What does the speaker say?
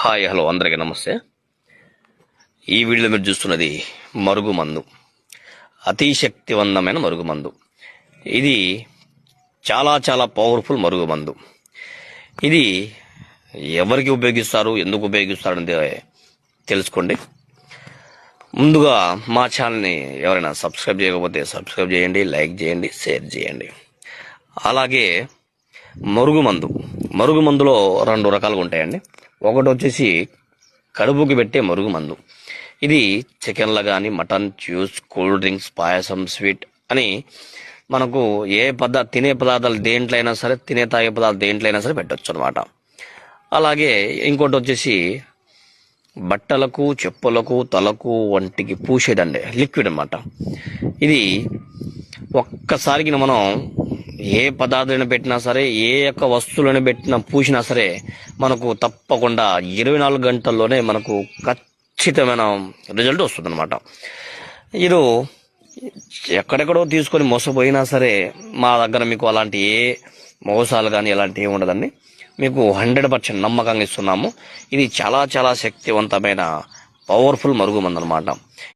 Hi hello అందరికీ నమస్తే. ఈ వీడియోలో మీరు చూస్తున్నది మరుగుమందు, అతి శక్తివంతమైన మరుగుమందు. ఇది చాలా చాలా పవర్ఫుల్ మరుగుమందు. ఇది ఎవరికి ఉపయోగిస్తారు, ఎందుకు ఉపయోగిస్తారు అనేది తెలుసుకోండి. ముందుగా మా ఛానల్ని ఎవరైనా సబ్స్క్రైబ్ చేయకపోతే సబ్స్క్రైబ్ చేయండి, లైక్ చేయండి, షేర్ చేయండి. అలాగే మరుగుమందులో రెండు రకాలుగా ఉంటాయండి. ఒకటి వచ్చేసి కడుపుకి పెట్టే మరుగుమందు. ఇది చికెన్లో కానీ మటన్, జ్యూస్, కూల్ డ్రింక్స్, పాయసం, స్వీట్ అని మనకు తినే పదార్థాలు దేంట్లో అయినా సరే, తాగే పదార్థాలు దేంట్లో అయినా సరే పెట్టచ్చు అనమాట. అలాగే ఇంకోటి వచ్చేసి బట్టలకు, చెప్పులకు, తలకు, వంటికి పూసేదండి, లిక్విడ్ అన్నమాట. ఇది ఒక్కసారికి మనం ఏ పదార్థాలను పెట్టినా సరే, ఏ యొక్క వస్తువులను పూసినా సరే మనకు తప్పకుండా 24 గంటల్లోనే మనకు ఖచ్చితమైన రిజల్ట్ వస్తుంది అనమాట. ఇది ఎక్కడెక్కడో తీసుకొని మోసపోయినా సరే మా దగ్గర మీకు అలాంటి ఏ మోసాలు కానీ అలాంటి ఏమి ఉండదండి. మీకు 100% నమ్మకంగా ఇస్తున్నాము. ఇది చాలా చాలా శక్తివంతమైన పవర్ఫుల్ మరుగుమందు అనమాట.